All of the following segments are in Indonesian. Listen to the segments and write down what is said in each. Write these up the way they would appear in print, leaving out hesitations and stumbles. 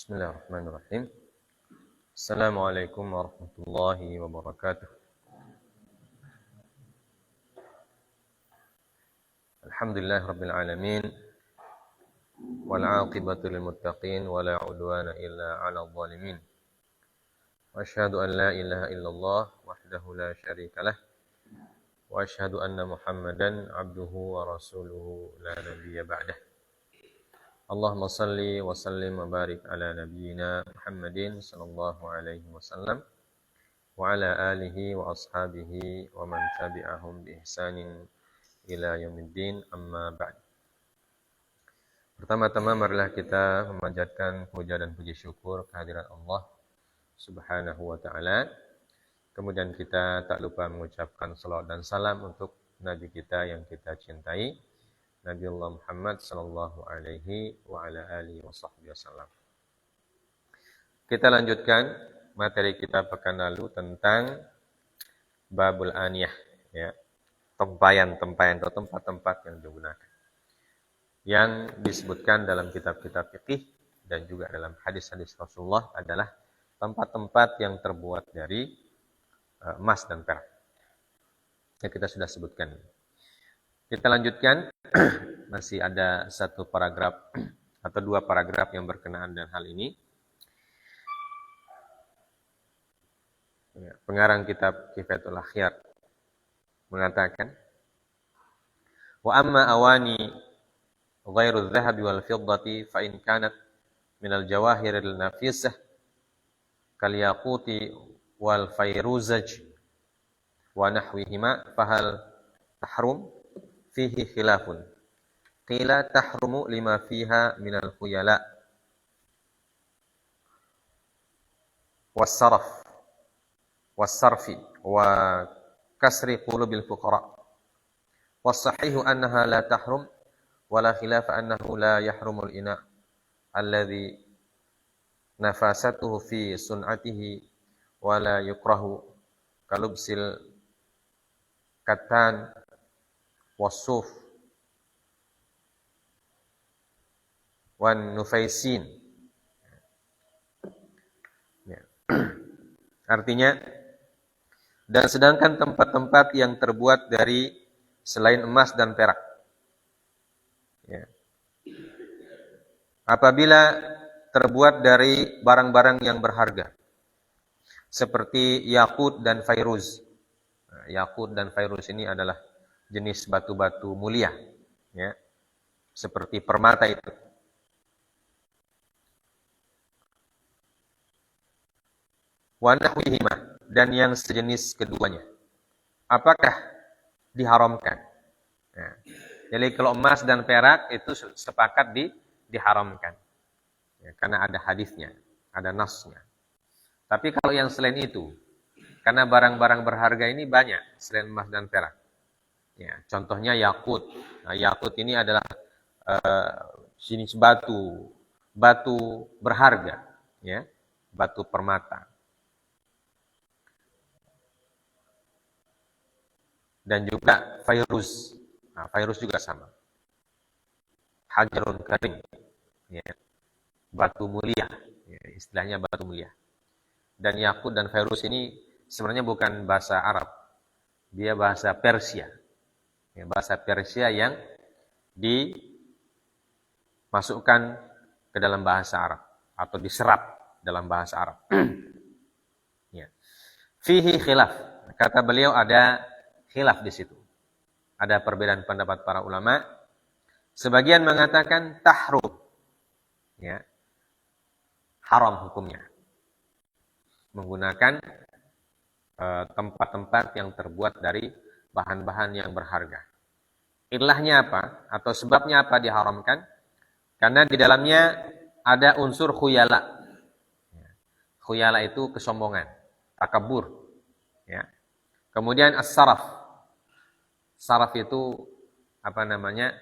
Bismillahirrahmanirrahim. Assalamualaikum warahmatullahi wabarakatuh. Alhamdulillah rabbil alamin. Wal 'aqibatu lil muttaqin wa la 'udwana illa 'alal zalimin. Wa asyhadu an la ilaha illallah wahdahu la syarikalah. Wa asyhadu anna Muhammadan 'abduhu wa rasuluhu la nabiyya ba'dah. Allahumma salli wa sallim wa barik ala nabiyyina Muhammadin sallallahu alaihi wasallam wa ala alihi wa ashabihi wa man tabi'ahum bi ihsanin ila yaumiddin, amma ba'd. Pertama-tama marilah kita memanjatkan puja dan puji syukur kehadirat Allah Subhanahu wa taala. Kemudian kita tak lupa mengucapkan salawat dan salam untuk nabi kita yang kita cintai, Nabiullah Muhammad sallallahu alaihi wa ala alihi wasallam. Kita lanjutkan materi kita pekan lalu tentang babul aniyah, ya. Tempayan-tempayan atau tempat-tempat yang digunakan. Yang disebutkan dalam kitab-kitab fikih dan juga dalam hadis-hadis Rasulullah adalah tempat-tempat yang terbuat dari emas dan perak. Yang kita sudah sebutkan. Kita lanjutkan, masih ada satu paragraf atau dua paragraf yang berkenaan dengan hal ini. Pengarang kitab Kifayatul Akhyar mengatakan, wa amma awani ghairu dhahabi wal fiddati fa in kanat minal jawahiril nafisah kal yaquti wal fayruzaj wa nahwihima fahal tahrum fihi khilafun. Qila tahrumu lima fiha minal khuyala was-sarfi wa kasri qulubil fuqara. Was-sahihu annaha la tahrum wa la khilafa annahu la yahrumul ina alladhi nafasatuhu fi sun'atihi wa la yukrahu kalubsil katan wasuf wan nufaisin. Ya. Artinya, dan sedangkan tempat-tempat yang terbuat dari selain emas dan perak, ya, apabila terbuat dari barang-barang yang berharga seperti yakut dan fairuz. Nah, yakut dan fairuz ini adalah jenis batu-batu mulia, ya, seperti permata itu. Wa nahwihima, dan yang sejenis keduanya. Apakah diharamkan? Nah, jadi kalau emas dan perak itu sepakat diharamkan, ya, karena ada hadisnya, ada nasnya. Tapi kalau yang selain itu, karena barang-barang berharga ini banyak selain emas dan perak. Ya, contohnya yakut. Nah, yakut ini adalah jenis batu berharga, ya, batu permata. Dan juga fairuz. Nah, fairuz juga sama. Hajarun karim, ya, batu mulia, ya, istilahnya batu mulia. Dan yakut dan fairuz ini sebenarnya bukan bahasa Arab, dia bahasa Persia. Ya, bahasa Persia yang dimasukkan ke dalam bahasa Arab atau diserap dalam bahasa Arab. Ya. Fihi khilaf. Kata beliau ada khilaf di situ. Ada perbedaan pendapat para ulama. Sebagian mengatakan tahrum, ya, haram hukumnya. Menggunakan tempat-tempat yang terbuat dari bahan-bahan yang berharga. Ilahnya apa? Atau sebabnya apa diharamkan? Karena di dalamnya ada unsur khuyala. Khuyala itu kesombongan, takabur. Ya. Kemudian as-saraf. Saraf itu apa namanya?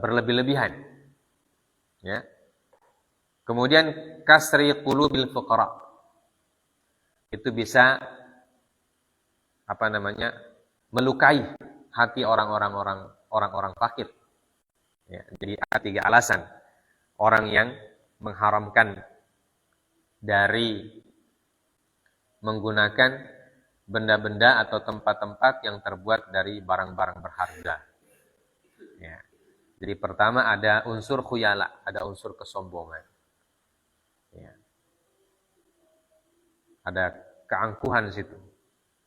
Berlebih-lebihan. Ya. Kemudian kasri qulubil fuqara. Itu bisa apa namanya? Melukai hati orang-orang fakir. Ya, jadi ada tiga alasan orang yang mengharamkan dari menggunakan benda-benda atau tempat-tempat yang terbuat dari barang-barang berharga. Ya. Jadi pertama ada unsur khuyala, ada unsur kesombongan. Ya. Ada keangkuhan di situ,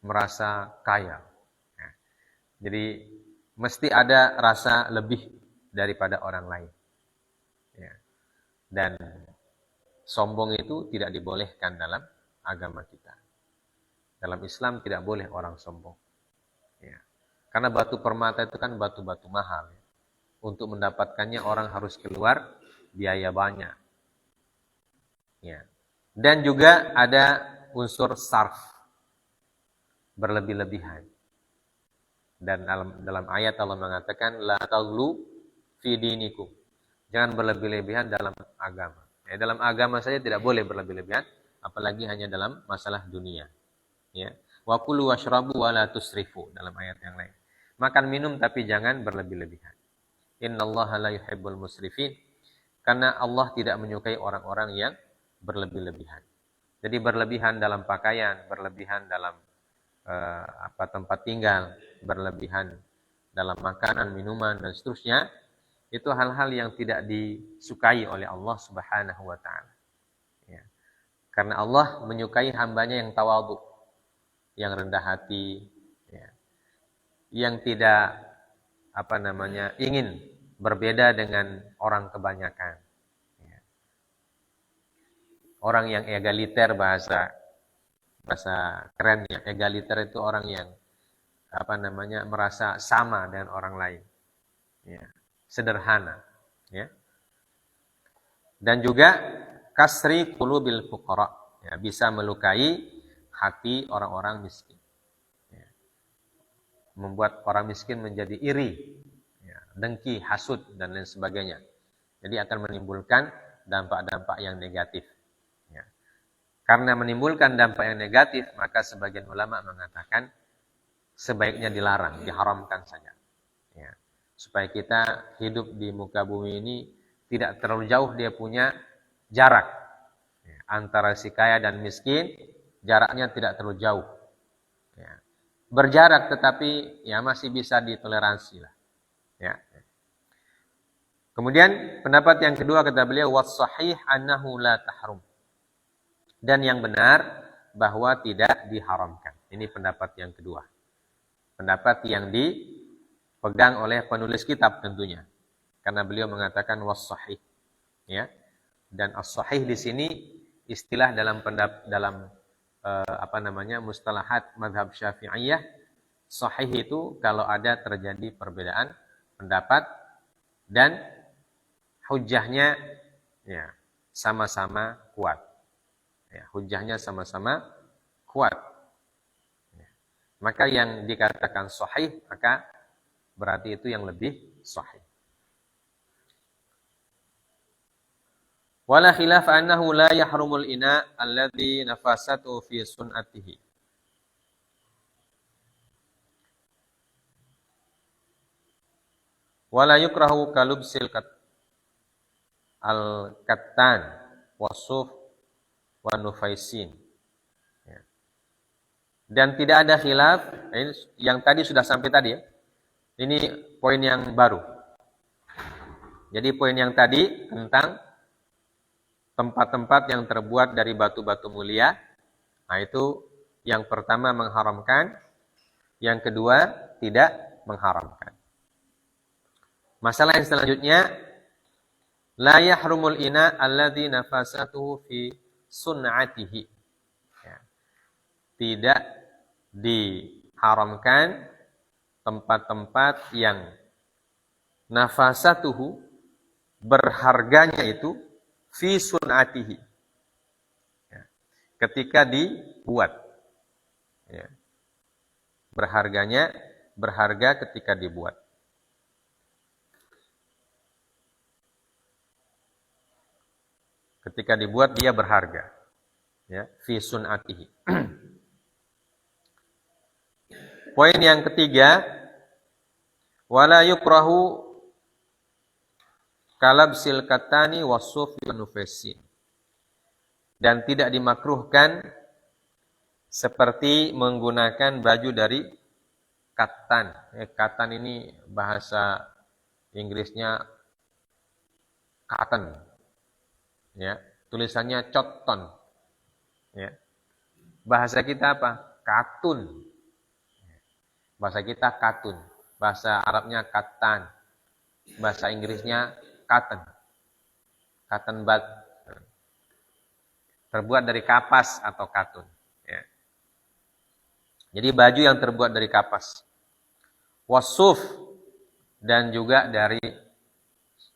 merasa kaya. Ya. Jadi mesti ada rasa lebih daripada orang lain. Ya. Dan sombong itu tidak dibolehkan dalam agama kita. Dalam Islam tidak boleh orang sombong. Ya. Karena batu permata itu kan batu-batu mahal. Ya. Untuk mendapatkannya orang harus keluar biaya banyak. Ya. Dan juga ada unsur sarf, berlebih-lebihan. Dan dalam ayat Allah mengatakan la taghlu fi dinikum. Jangan berlebih-lebihan dalam agama. Ya, dalam agama saja tidak boleh berlebih-lebihan, apalagi hanya dalam masalah dunia. Ya. Wa kulu washrabu wa la tusrifu dalam ayat yang lain. Makan minum tapi jangan berlebih-lebihan. Innallaha la yuhibbul musrifin. Karena Allah tidak menyukai orang-orang yang berlebih-lebihan. Jadi berlebihan dalam pakaian, berlebihan dalam tempat tinggal, berlebihan dalam makanan, minuman dan seterusnya, itu hal-hal yang tidak disukai oleh Allah Subhanahu wa taala. Ya. Karena Allah menyukai hambanya yang tawadhu, yang rendah hati, ya. Yang tidak ingin berbeda dengan orang kebanyakan. Ya. Orang yang egaliter, bahasa kerennya, egaliter itu orang yang merasa sama dengan orang lain. Ya. Sederhana, ya. Dan juga kasri qulubil fuqara, ya, bisa melukai hati orang-orang miskin. Ya. Membuat orang miskin menjadi iri, ya, dengki, hasud dan lain sebagainya. Jadi akan menimbulkan dampak-dampak yang negatif. Ya. Karena menimbulkan dampak yang negatif, maka sebagian ulama mengatakan sebaiknya dilarang, diharamkan saja. Ya. Supaya kita hidup di muka bumi ini tidak terlalu jauh dia punya jarak. Ya. Antara si kaya dan miskin, jaraknya tidak terlalu jauh. Ya. Berjarak tetapi ya masih bisa ditoleransi lah. Ya. Kemudian pendapat yang kedua kata beliau was-sahih annahu la tahrum. Dan yang benar bahwa tidak diharamkan. Ini pendapat yang kedua. Pendapat yang dipegang oleh penulis kitab tentunya. Karena beliau mengatakan was-sahih. Ya. Dan as-sahih di sini istilah dalam mustalahat mazhab Syafi'iyah. Sahih itu kalau ada terjadi perbedaan pendapat dan hujjahnya ya sama-sama kuat. Ya, hujjahnya sama-sama kuat. Ya. Maka yang dikatakan sahih, maka berarti itu yang lebih sahih. Wala khilaf annahu la yahrumul ina alladhi nafasatu fi sun'atihi. Wala yukrahu kalubsil al-kattan wasuf wa nufaisin. Ya. Dan tidak ada khilaf, ini yang tadi sudah sampai tadi ya. Ini poin yang baru. Jadi poin yang tadi tentang tempat-tempat yang terbuat dari batu-batu mulia, nah itu yang pertama mengharamkan, yang kedua tidak mengharamkan. Masalah yang selanjutnya, la yahrumul ina alladhi nafasatuhu fi sun'atihi. Ya. Tidak diharamkan tempat-tempat yang nafasatuhu berharganya itu fi sun'atihi. Ya. Ketika dibuat. Ya. Berharga ketika dibuat. Ketika dibuat dia berharga. Ya, fi sun'atihi. Poin yang ketiga, wala yukrahu kalabsil katani wasuf wa nufaisin. dan tidak dimakruhkan seperti menggunakan baju dari katan. Katan ini bahasa Inggrisnya cotton. Ya, tulisannya cotton. Ya. Bahasa kita apa? Katun. Bahasa kita katun. Bahasa Arabnya katan. Bahasa Inggrisnya cotton. Cotton bud. Terbuat dari kapas atau katun. Ya. Jadi baju yang terbuat dari kapas. Wasuf. Dan juga dari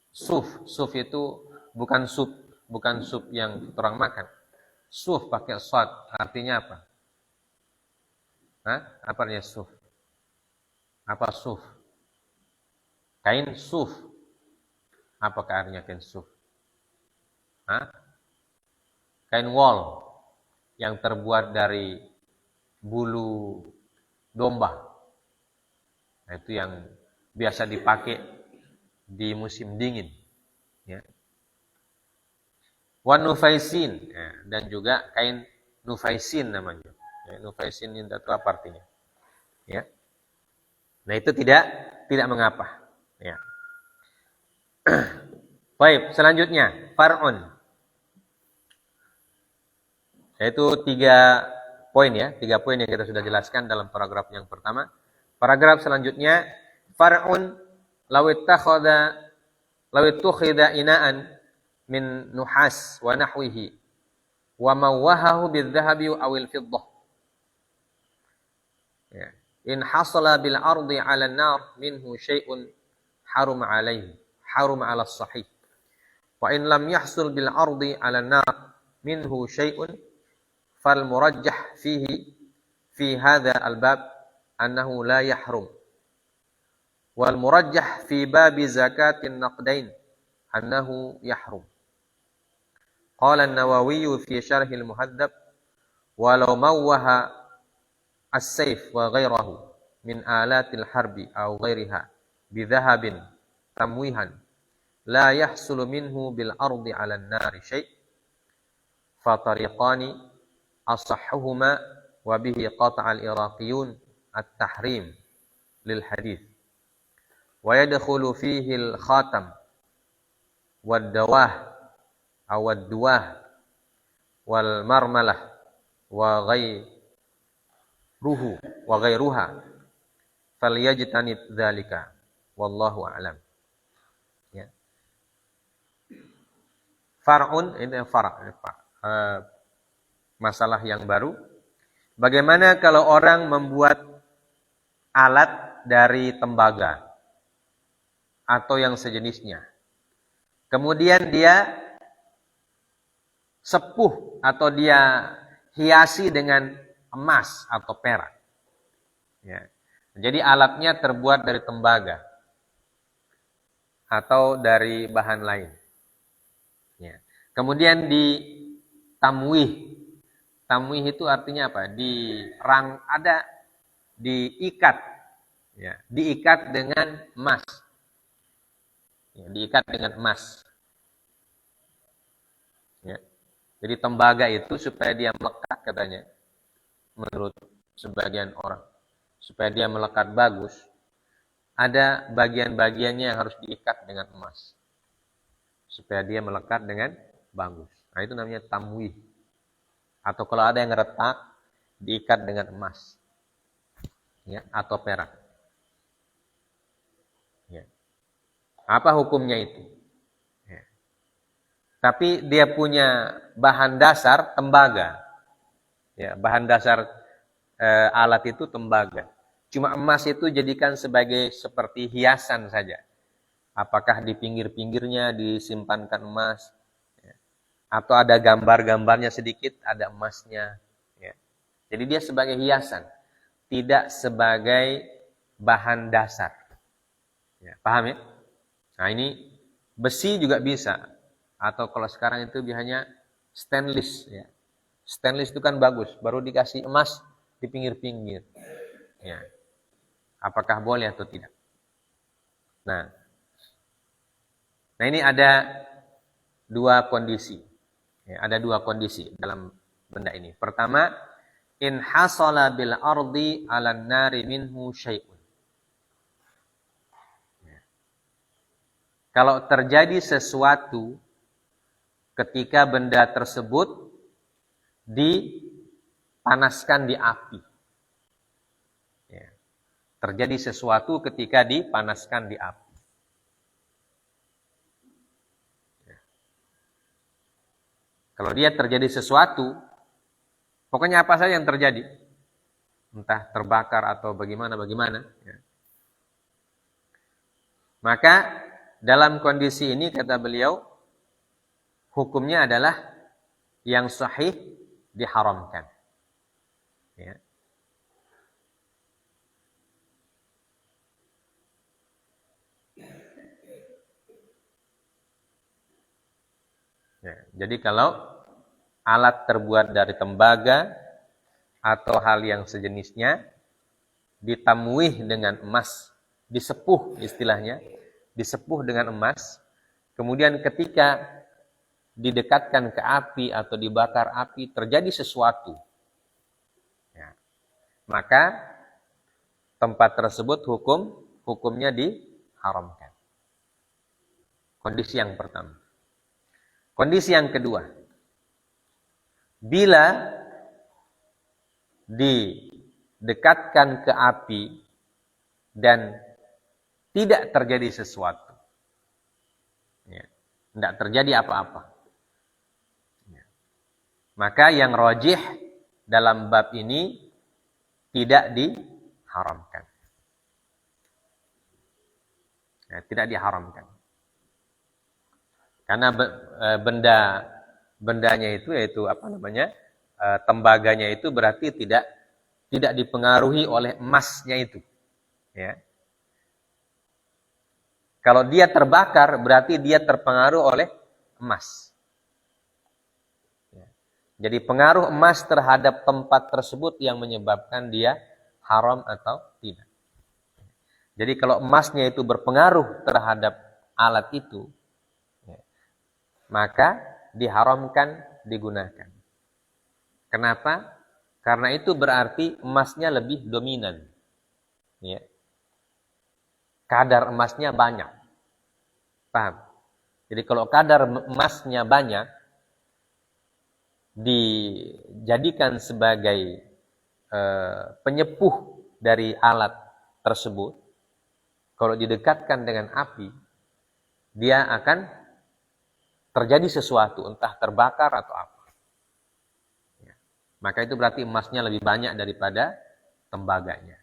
suf. Suf itu bukan sup yang orang makan. Suf pakai shad. Artinya apa? Hah? Apa artinya suf? Apa suf? Kain suf. Apakah artinya kain suf? Hah? Kain wol yang terbuat dari bulu domba. Nah, itu yang biasa dipakai di musim dingin. Ya. Wan nufaisin, ya, dan juga kain nufaisin namanya. Ya, nufaisin itu apa artinya? Ya. Nah, itu tidak mengapa. Ya. Baik, selanjutnya far'un. Yaitu 3 poin ya, 3 poin yang kita sudah jelaskan dalam paragraf yang pertama. Paragraf selanjutnya far'un law ittakhadha ina'an min nuhas wa nahwihi wa mawahahu bidh-dhahabi awil fiddah. Ya. In hasala bil ardi 'ala an-nar minhu syai'un harum 'alaihi, harum 'ala as-sahih. Wa in lam yahsul bil ardi 'ala an-nar minhu syai'un fal murajjah fihi fi hadha al-bab annahu la yahrum. Wal murajjah fi bab zakatin naqdain annahu yahrum. Qala an-Nawawi fi syarh al-Muhadzab walau mawwaha as-sayf wa ghairahu min alatil harbi aw ghairiha bidhahabin tamwihan la yahsulu minhu bil ardi 'ala an-nari syai' fa tariqani asahhuhuma wa bihi qata'a al-iraqiyun at-tahrim lil hadits wa yadkhulu fihi al-khatam wad-dawah aw ad-duwah wal marmalah wa ghairuha falyajtanib dzalika wallahu a'lam. Ya. Far'un ini masalah yang baru. Bagaimana kalau orang membuat alat dari tembaga atau yang sejenisnya. Kemudian dia sepuh atau dia hiasi dengan emas atau perak. Ya. Jadi alatnya terbuat dari tembaga atau dari bahan lain. Ya. Kemudian ditamwih. Tamwih itu artinya apa? Diikat. Ya. Diikat dengan emas. Ya. Diikat dengan emas. Ya. Jadi tembaga itu supaya dia melekat katanya. Menurut sebagian orang. Supaya dia melekat bagus. Ada bagian-bagiannya yang harus diikat dengan emas. Supaya dia melekat dengan bagus. Nah itu namanya tamwih. Atau kalau ada yang retak, diikat dengan emas. Ya, atau perak. Ya. Apa hukumnya itu? Ya. Tapi dia punya bahan dasar tembaga. Ya, bahan dasar alat itu tembaga. Cuma emas itu jadikan sebagai seperti hiasan saja. Apakah di pinggir-pinggirnya disimpankan emas? Ya. Atau ada gambar-gambarnya sedikit, ada emasnya. Ya. Jadi dia sebagai hiasan. Tidak sebagai bahan dasar. Ya, paham ya? Nah ini besi juga bisa. Atau kalau sekarang itu biasanya stainless. Ya. Stainless itu kan bagus. Baru dikasih emas di pinggir-pinggir. Ya. Apakah boleh atau tidak? Nah ini ada 2 kondisi. Ya, ada dua kondisi dalam benda ini. Pertama, in hasala bil ardi 'alan nari minhu syai'un. Ya. Kalau terjadi sesuatu ketika benda tersebut dipanaskan di api. Ya. Terjadi sesuatu ketika dipanaskan di api. Kalau dia terjadi sesuatu, pokoknya apa saja yang terjadi, entah terbakar atau bagaimana, ya. Maka dalam kondisi ini kata beliau, hukumnya adalah yang sahih diharamkan. Ya. Ya, jadi kalau alat terbuat dari tembaga atau hal yang sejenisnya ditamuih dengan emas, disepuh istilahnya, disepuh dengan emas, kemudian ketika didekatkan ke api atau dibakar api terjadi sesuatu, ya, maka tempat tersebut hukumnya diharamkan. Kondisi yang pertama. Kondisi yang kedua, bila didekatkan ke api dan tidak terjadi sesuatu, ya, tidak terjadi apa-apa, ya, maka yang rajih dalam bab ini tidak diharamkan. Ya, tidak diharamkan. Karena bendanya itu yaitu tembaganya itu berarti tidak dipengaruhi oleh emasnya itu, ya. Kalau dia terbakar berarti dia terpengaruh oleh emas, ya. Jadi pengaruh emas terhadap tempat tersebut yang menyebabkan dia haram atau tidak. Jadi kalau emasnya itu berpengaruh terhadap alat itu, maka diharamkan digunakan. Kenapa? Karena itu berarti emasnya lebih dominan. Ya. Kadar emasnya banyak. Paham? Jadi kalau kadar emasnya banyak, dijadikan sebagai penyepuh dari alat tersebut, kalau didekatkan dengan api, dia akan terjadi sesuatu, entah terbakar atau apa. Ya. Maka itu berarti emasnya lebih banyak daripada tembaganya.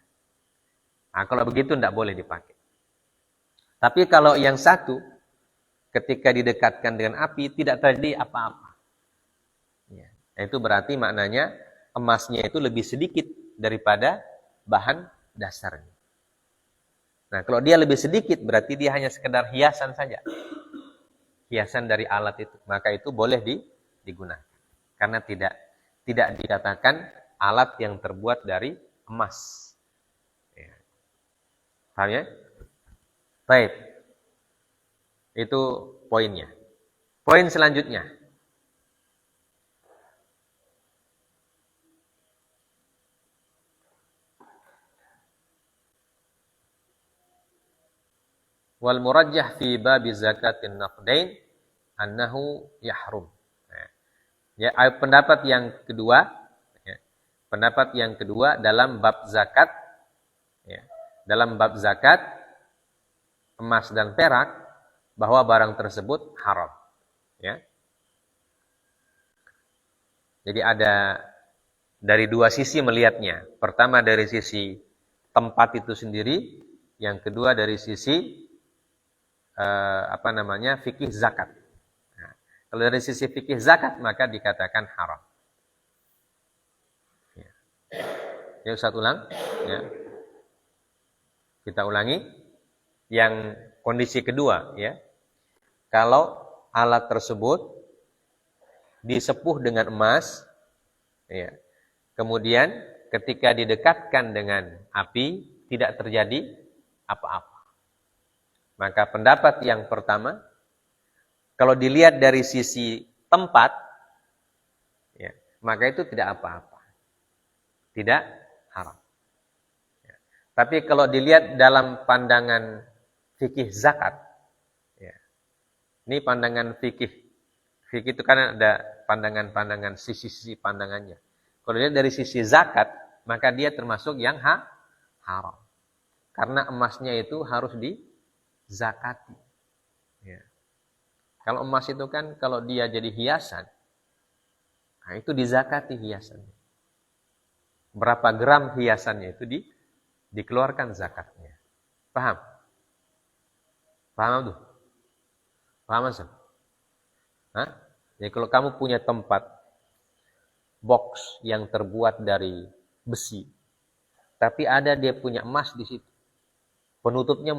Nah, kalau begitu tidak boleh dipakai. Tapi kalau yang satu, ketika didekatkan dengan api, tidak terjadi apa-apa. Ya. Itu berarti maknanya emasnya itu lebih sedikit daripada bahan dasarnya. Nah, kalau dia lebih sedikit, berarti dia hanya sekedar hiasan saja. Hiasan dari alat itu, maka itu boleh digunakan. Karena tidak dikatakan alat yang terbuat dari emas. Ya. Paham ya? Baik. Itu poinnya. Poin selanjutnya. Wal murajjah fi babi zakatin naqdain annahu yahrum. Ya, pendapat yang kedua, ya, pendapat yang kedua dalam bab zakat, ya, dalam bab zakat emas dan perak, bahwa barang tersebut haram. Ya. Jadi ada dari dua sisi melihatnya. Pertama dari sisi tempat itu sendiri, yang kedua dari sisi fikih zakat. Nah, kalau dari sisi fikih zakat maka dikatakan haram. Ya. Ya, Ustaz ulang. Ya. Kita ulangi. Yang kondisi kedua, ya. Kalau alat tersebut disepuh dengan emas, ya. Kemudian ketika didekatkan dengan api tidak terjadi apa-apa. Maka pendapat yang pertama, kalau dilihat dari sisi tempat, maka itu tidak apa-apa. Tidak haram. Ya. Tapi kalau dilihat dalam pandangan fikih zakat, ya. Ini pandangan fikih. Fikih itu kan ada pandangan-pandangan, sisi-sisi pandangannya. Kalau dilihat dari sisi zakat, maka dia termasuk yang haram. Karena emasnya itu harus dizakati. Ya. Kalau emas itu kan kalau dia jadi hiasan, nah itu dizakati hiasannya. Berapa gram hiasannya itu dikeluarkan zakatnya. Paham? Paham tuh? Paham Mas? Hah? Jadi kalau kamu punya tempat box yang terbuat dari besi, tapi ada dia punya emas di situ. Penutupnya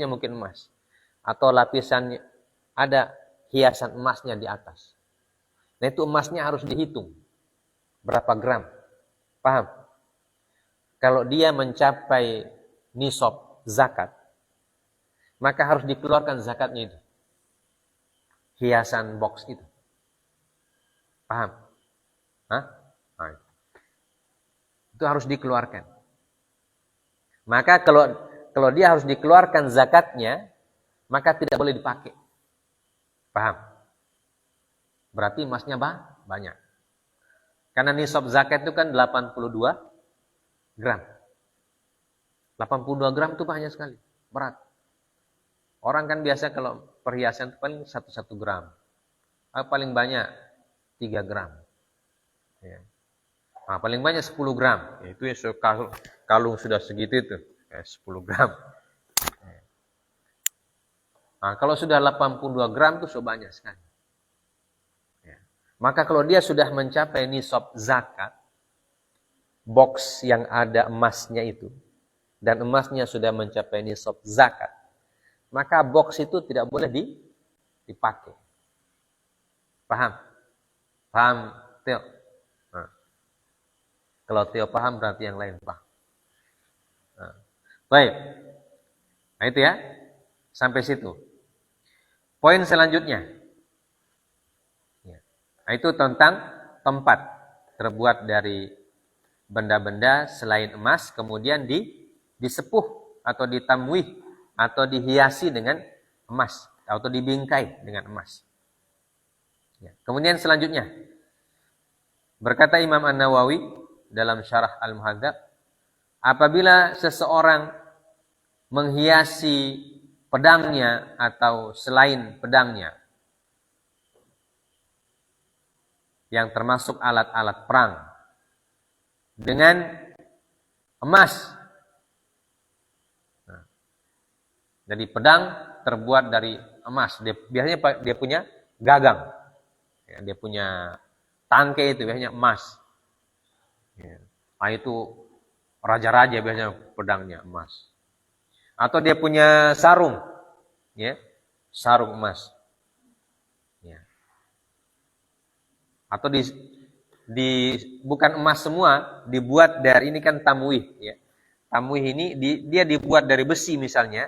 mungkin emas. Atau lapisannya ada hiasan emasnya di atas. Nah itu emasnya harus dihitung. Berapa gram? Paham? Kalau dia mencapai nisab zakat, maka harus dikeluarkan zakatnya itu. Hiasan box itu. Paham? Hah? Nah, itu harus dikeluarkan. Maka kalau dia harus dikeluarkan zakatnya, maka tidak boleh dipakai. Paham? Berarti emasnya banyak. Karena nisab zakat itu kan 82 gram. 82 gram itu banyak sekali. Berat. Orang kan biasa kalau perhiasan itu paling 1 gram. Paling banyak 3 gram. Ya. Nah, paling banyak 10 gram. Itu ya kalung sudah segitu itu. 10 gram. Nah, kalau sudah 82 gram itu sudah banyak sekali. Maka kalau dia sudah mencapai nisab zakat, box yang ada emasnya itu, dan emasnya sudah mencapai nisab zakat, maka box itu tidak boleh dipakai. Paham? Paham, Teo? Nah. Kalau Teo paham, berarti yang lain paham. Nah. Baik. Nah itu ya. Sampai situ. Poin selanjutnya. Nah, itu tentang tempat terbuat dari benda-benda selain emas, kemudian disepuh atau ditamwih atau dihiasi dengan emas atau dibingkai dengan emas. Ya. Kemudian selanjutnya, berkata Imam An-Nawawi dalam Syarah Al-Muhadzab, apabila seseorang menghiasi pedangnya atau selain pedangnya, yang termasuk alat-alat perang, dengan emas. Nah, jadi pedang terbuat dari emas. Biasanya dia punya gagang. Ya, dia punya tangkai itu biasanya emas. Ya. Nah, itu raja-raja biasanya pedangnya emas. Atau dia punya sarung. Ya, sarung emas. Atau bukan emas semua, dibuat dari, ini kan tamwih ya. Tamwih ini dia dibuat dari besi misalnya,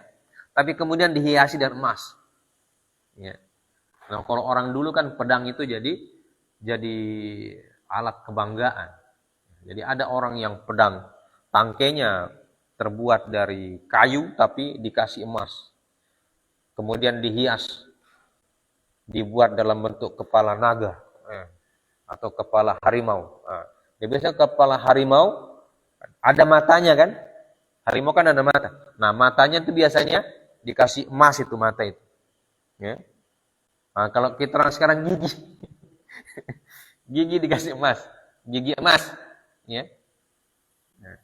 tapi kemudian dihiasi dengan emas. Ya. Nah, kalau orang dulu kan pedang itu jadi alat kebanggaan. Jadi ada orang yang pedang tangkainya terbuat dari kayu tapi dikasih emas. Kemudian dihias, dibuat dalam bentuk kepala naga. Atau kepala harimau. Nah, biasanya kepala harimau ada matanya kan? Harimau kan ada mata. Nah, matanya itu biasanya dikasih emas itu mata itu. Ya. Nah, kalau kita sekarang gigi. Gigi dikasih emas. Gigi emas. Ya. Nah.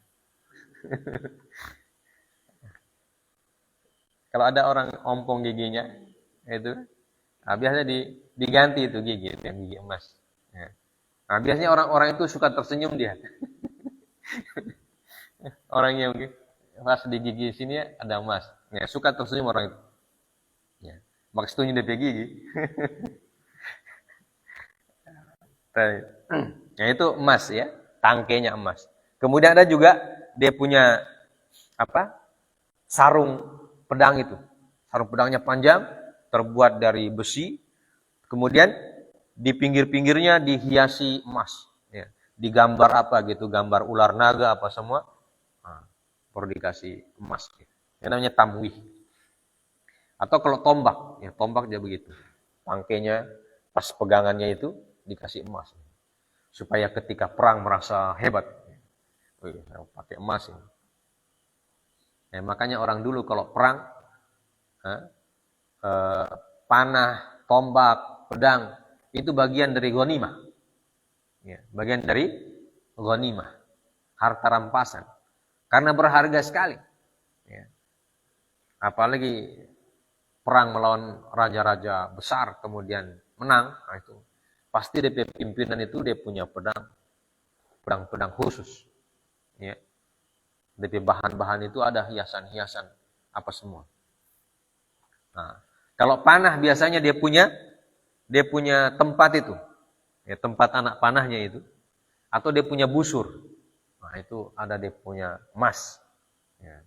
Kalau ada orang ompong giginya, itu biasanya diganti itu gigi, itu yang gigi emas. Ya. Nah, biasanya orang-orang itu suka tersenyum dia. Orang yang pas di gigi sini ada emas. Ya, suka tersenyum orang itu. Ya. Maka setuju dia gigi. Nah, itu emas ya, tangkainya emas. Kemudian ada juga dia punya sarung pedang itu. Sarung pedangnya panjang, terbuat dari besi. Kemudian di pinggir-pinggirnya dihiasi emas. Ya. Digambar apa gitu, gambar ular naga apa semua. Nah, baru dikasih emas. Yang namanya tamwih. Atau kalau tombak, ya tombak dia begitu. Tangkainya, pas pegangannya itu dikasih emas. Supaya ketika perang merasa hebat. Wih, pakai emas ini. Nah, makanya orang dulu kalau perang, panah, tombak, pedang, itu bagian dari ghanimah. Ya, bagian dari ghanimah. Harta rampasan. Karena berharga sekali. Ya. Apalagi perang melawan raja-raja besar kemudian menang, nah itu pasti DP pimpinan itu dia punya pedang khusus. Ya. DP bahan-bahan itu ada hiasan-hiasan apa semua. Nah, kalau panah biasanya dia punya tempat itu. Ya, tempat anak panahnya itu. Atau dia punya busur. Nah, itu ada dia punya emas. Ya.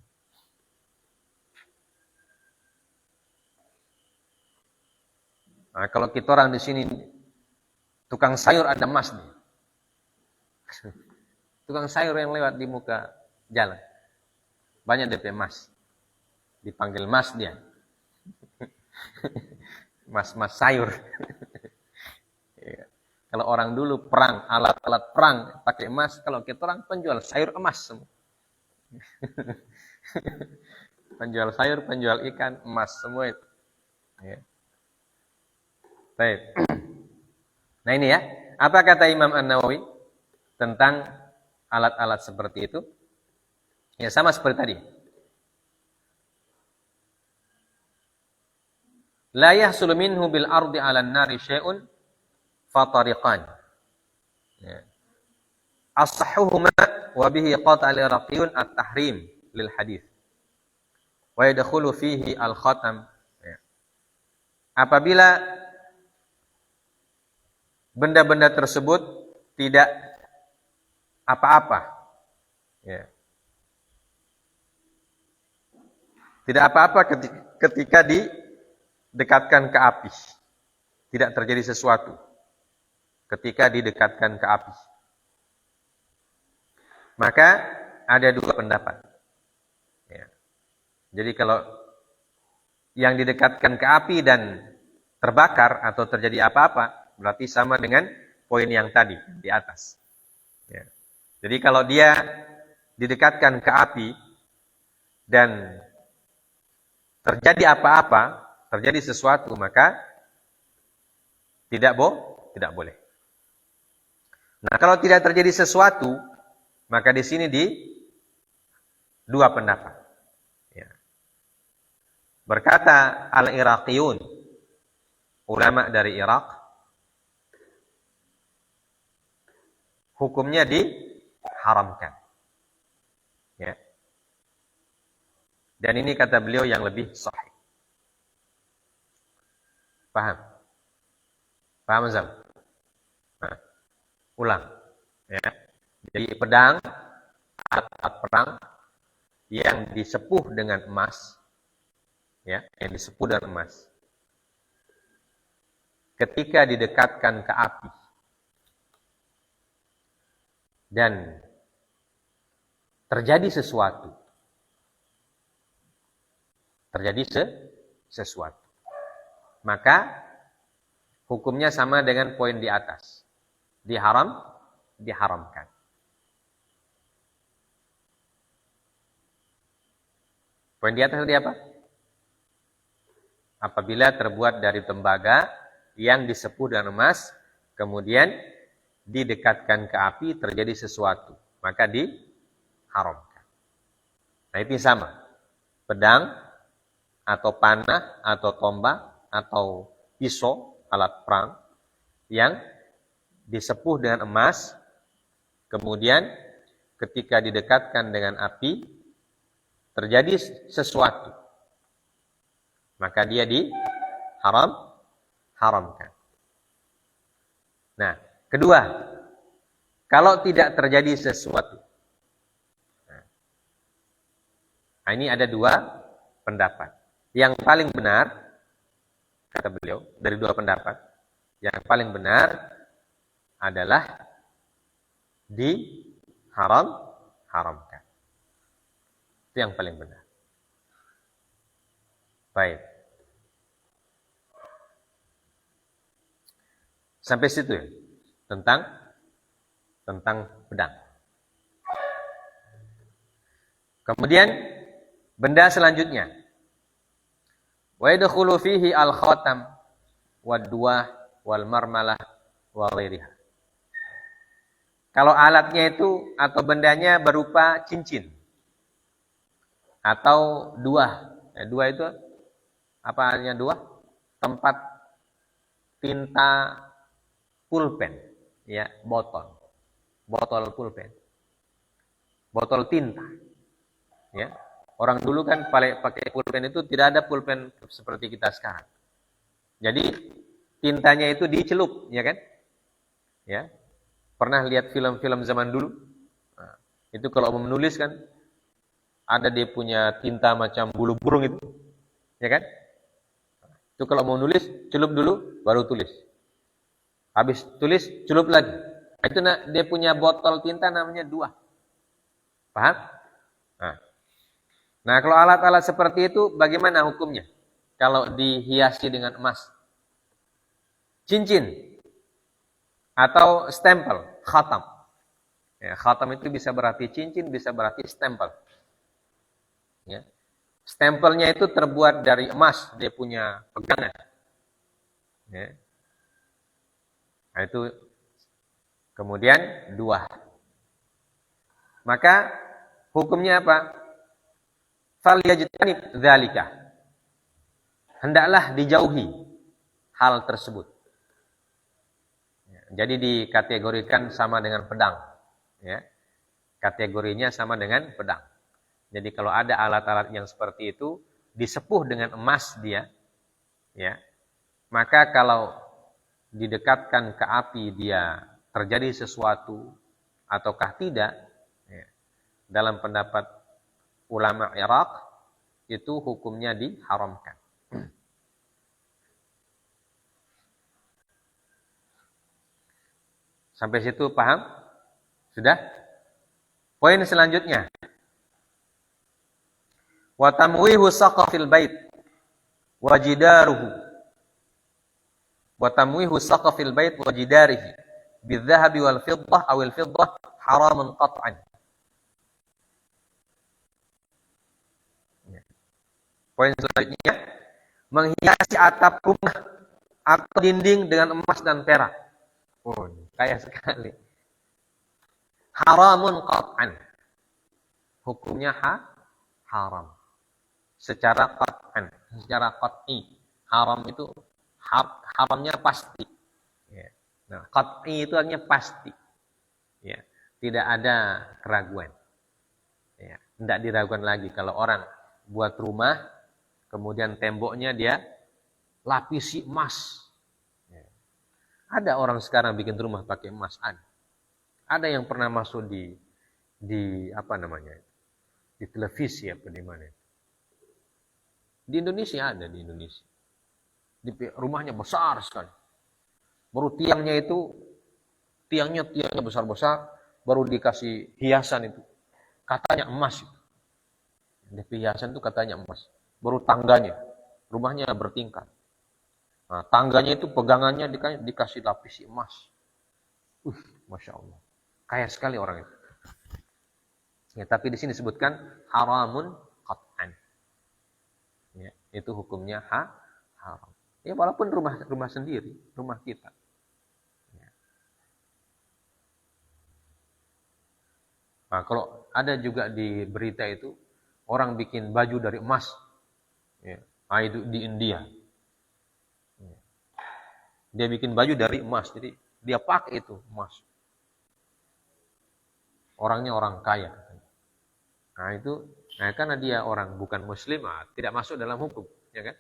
Nah, kalau kita orang di sini tukang sayur ada emas nih. Tukang sayur yang lewat di muka jalan. Banyak DP emas. Dipanggil mas dia. Mas sayur. Ya. Kalau orang dulu perang, alat-alat perang pakai emas, kalau kita orang penjual sayur emas. Penjual sayur, penjual ikan, emas semua itu. Ya. Baik. Nah ini ya, apa kata Imam An-Nawawi tentang alat-alat seperti itu? Ya sama seperti tadi. La yahsulu minhu bil ardi 'alan nari syai'un fatariqan. Ya. As-sahhuhuma wa bihi qata al-iraqiyun at-tahrim lil hadis. Wa yadkhulu fihi al-khatam. Ya. Apabila benda-benda tersebut tidak apa-apa. Ya. Tidak apa-apa ketika didekatkan ke api. Tidak terjadi sesuatu ketika didekatkan ke api. Maka ada dua pendapat. Ya. Jadi kalau yang didekatkan ke api dan terbakar atau terjadi apa-apa, berarti sama dengan poin yang tadi di atas. Ya. Jadi kalau dia didekatkan ke api dan terjadi apa-apa, terjadi sesuatu, maka tidak boleh. Nah, kalau tidak terjadi sesuatu, maka di sini dua pendapat. Ya. Berkata al-Iraqiyun, ulama dari Irak, hukumnya diharamkan. Ya. Dan ini kata beliau yang lebih sahih. Paham? Paham, Zam? Nah, ulang. Ya. Jadi pedang, alat perang yang disepuh dengan emas, ya, yang disepuh dengan emas. Ketika didekatkan ke api dan terjadi sesuatu, maka hukumnya sama dengan poin di atas. Diharamkan. Poin di atas tadi apa? Apabila terbuat dari tembaga yang disepuh dengan emas, kemudian didekatkan ke api, terjadi sesuatu, maka diharamkan. Nah itu sama. Pedang, atau panah, atau tombak, atau pisau, alat perang, yang disepuh dengan emas, kemudian ketika didekatkan dengan api, terjadi sesuatu, maka dia diharamkan. Nah, kedua, kalau tidak terjadi sesuatu. Nah, ini ada dua pendapat. Yang paling benar, kata beliau, dari dua pendapat, Yang paling benar adalah haramkan. Itu yang paling benar. Baik. Sampai situ ya. Tentang pedang. Kemudian benda selanjutnya. Wa yadkhulu fihi al-khatam wad-duwah wal marmalah wa ghairiha. Kalau alatnya itu atau bendanya berupa cincin atau duah. Duah itu apa artinya duah? Tempat tinta pulpen, ya, botol pulpen, botol tinta, ya. Orang dulu kan pakai pulpen itu tidak ada pulpen seperti kita sekarang. Jadi tintanya itu dicelup, ya kan? Ya. Pernah lihat film-film zaman dulu? Nah, itu kalau mau menulis kan ada dia punya tinta macam bulu burung itu, ya kan? Itu kalau mau nulis celup dulu baru tulis. Habis tulis celup lagi. Itu dia punya botol tinta namanya duah. Paham? Nah, kalau alat-alat seperti itu bagaimana hukumnya? Kalau dihiasi dengan emas. Cincin atau stempel, khatam. Ya, khatam itu bisa berarti cincin, bisa berarti stempel. Ya. Stempelnya itu terbuat dari emas, dia punya pegangan. Ya. Nah, itu kemudian duah. Maka hukumnya apa? Falyajtanib dzalika. Hendaklah dijauhi hal tersebut. Jadi dikategorikan sama dengan pedang, ya. Kategorinya sama dengan pedang. Jadi kalau ada alat-alat yang seperti itu disepuh dengan emas dia, ya. Maka kalau didekatkan ke api dia terjadi sesuatu ataukah tidak, ya. Dalam pendapat ulama Irak itu hukumnya diharamkan. Sampai situ paham? Sudah? Poin selanjutnya. Wa tamwihu saqafil bait wa jidaruhu. Wa tamwihu saqafil bait wa jidarihi bil-dhahabi wal fiddah aw al-fiddah haramun qat'an. Poin selanjutnya, menghiasi atap rumah atau dinding dengan emas dan perak. Oh, kaya sekali. Haramun qat'an. Hukumnya haram. Secara qat'an, secara qat'i. Haram itu haramnya pasti. Ya. Nah, qat'i itu artinya pasti. Ya. Tidak ada keraguan. Ya. Tidak diragukan lagi kalau orang buat rumah, kemudian temboknya dia lapisi emas. Ya. Ada orang sekarang bikin rumah pakai emas. Ada yang pernah masuk di apa namanya? Di televisi apa di mana? Di Indonesia ada di Indonesia. Rumahnya besar sekali. Baru tiangnya besar-besar, baru dikasih hiasan itu. Katanya emas. Di hiasan itu katanya emas. Baru tangganya, rumahnya bertingkat. Nah, tangganya itu pegangannya dikasih lapisi emas. Masya Allah. Kaya sekali orang itu. Ya, tapi di sini disebutkan haramun qat'an. Ya, itu hukumnya haram. Ya, walaupun rumah sendiri, rumah kita. Ya. Nah, kalau ada juga di berita itu orang bikin baju dari emas. Ya, itu di India. Ya. Dia bikin baju dari emas, jadi dia pakai itu emas. Orangnya orang kaya. Nah itu, karena dia orang bukan muslim, tidak masuk dalam hukum, ya kan?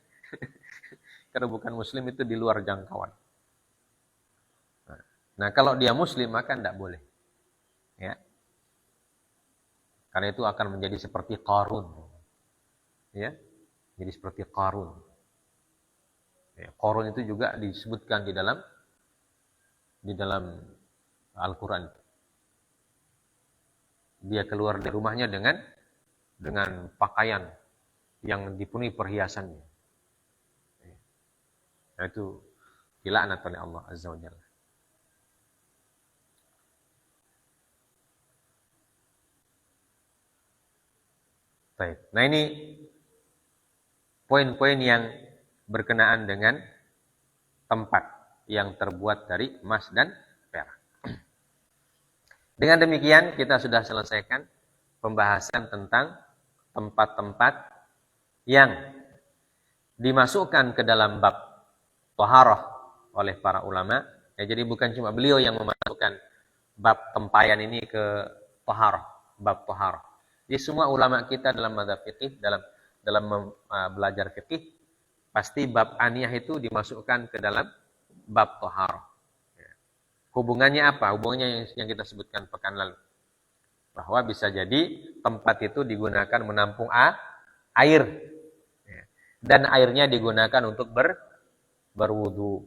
Karena bukan muslim itu di luar jangkauan. Nah kalau dia muslim maka tidak boleh, ya. Karena itu akan menjadi seperti Qarun, ya, jadi seperti Qarun. Ya, Qarun itu juga disebutkan di dalam di dalam Al-Quran. Dia keluar dari rumahnya dengan pakaian yang dipenuhi perhiasannya. Nah, itu dilaknat oleh Allah Azza wa Jalla. Baik. Nah, ini poin-poin yang berkenaan dengan tempat yang terbuat dari emas dan perak. Dengan demikian kita sudah selesaikan pembahasan tentang tempat-tempat yang dimasukkan ke dalam bab taharah oleh para ulama. Ya, jadi bukan cuma beliau yang memasukkan bab tempayan ini ke taharah, bab taharah. Jadi semua ulama kita dalam mazhab fikih, dalam belajar fikih, pasti bab aniyah itu dimasukkan ke dalam bab taharah. Ya. Hubungannya apa? Hubungannya yang kita sebutkan pekan lalu. Bahwa bisa jadi tempat itu digunakan menampung air. Ya. Dan airnya digunakan untuk berwudu.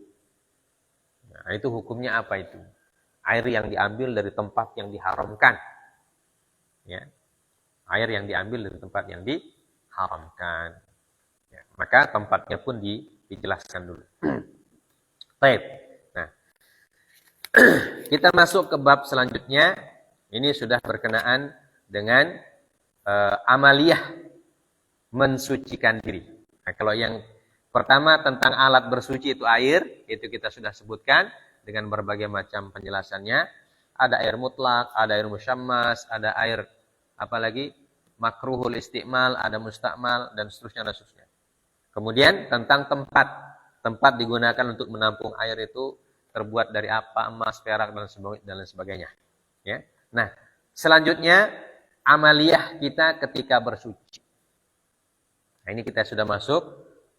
Nah, itu hukumnya apa itu? Air yang diambil dari tempat yang diharamkan. Ya. Air yang diambil dari tempat yang diharamkan. Ya, maka tempatnya pun dijelaskan dulu. Baik. Nah, kita masuk ke bab selanjutnya. Ini sudah berkenaan dengan amaliyah mensucikan diri. Nah, kalau yang pertama tentang alat bersuci itu air, itu kita sudah sebutkan dengan berbagai macam penjelasannya. Ada air mutlak, ada air musyammas, ada air apalagi makruhul istiqmal, ada mustakmal, dan seterusnya dan seterusnya. Kemudian tentang tempat digunakan untuk menampung air itu terbuat dari apa, emas, perak, dan lain sebagainya. Ya. Nah, selanjutnya amaliyah kita ketika bersuci. Nah, ini kita sudah masuk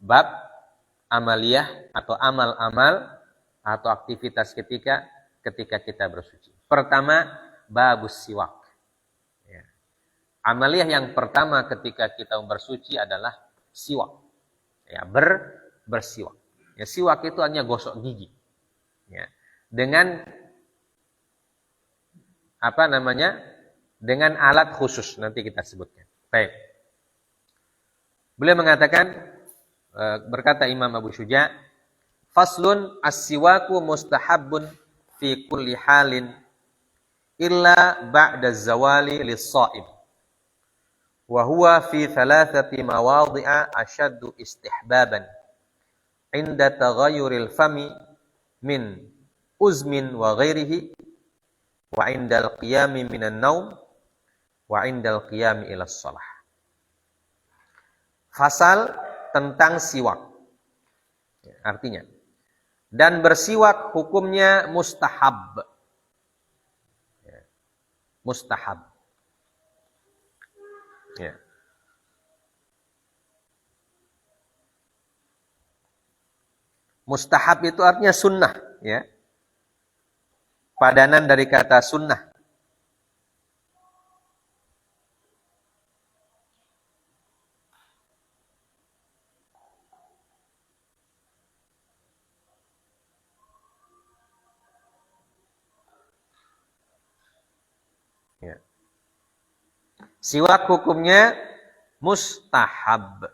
bab amaliyah atau amal-amal atau aktivitas ketika kita bersuci. Pertama, babus siwak. Amaliyah yang pertama ketika kita bersuci adalah siwak. Ya, bersiwak. Ya, siwak itu hanya gosok gigi. Ya. Dengan apa namanya? Dengan alat khusus nanti kita sebutkan. Baik. Beliau mengatakan berkata Imam Abu Syuja, faslun as-siwaku mustahabbun fi kulli halin illa ba'da zawali lis-sha'im. Wa huwa fi thalathati mawadhi'a ashaddu istihbaban inda taghayyuril fami min uzmin wa ghairihi wa indal qiyami minan naum wa indal qiyami ila shalah. Fasal tentang siwak. Artinya, dan bersiwak hukumnya mustahab. Mustahab. Ya. Mustahab itu artinya sunnah, ya. Padanan dari kata sunnah. Ya. Siwak hukumnya mustahab.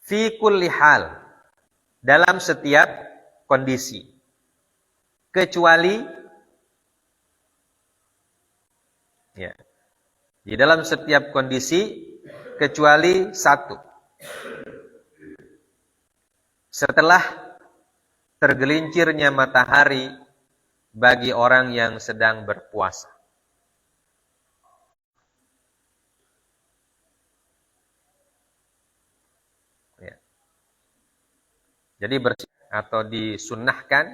Fi kulli hal, dalam setiap kondisi, kecuali ya, di dalam setiap kondisi kecuali satu, setelah tergelincirnya matahari bagi orang yang sedang berpuasa. Jadi bersih atau disunnahkan.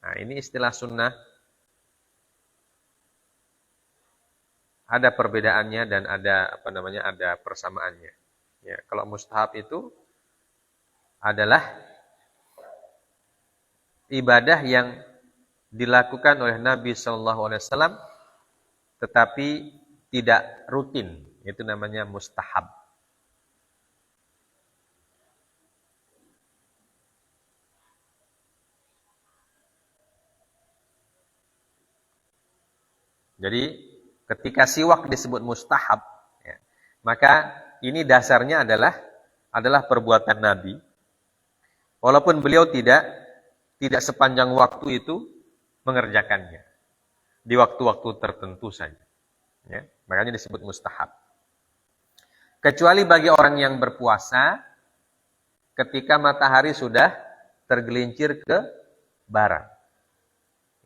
Nah, ini istilah sunnah. Ada perbedaannya dan ada ada persamaannya. Ya, kalau mustahab itu adalah ibadah yang dilakukan oleh Nabi SAW tetapi tidak rutin Itu namanya mustahab. Jadi ketika siwak disebut mustahab, ya, maka ini dasarnya adalah perbuatan Nabi. Walaupun beliau tidak sepanjang waktu itu mengerjakannya, di waktu-waktu tertentu saja. Ya, makanya disebut mustahab. Kecuali bagi orang yang berpuasa ketika matahari sudah tergelincir ke barat.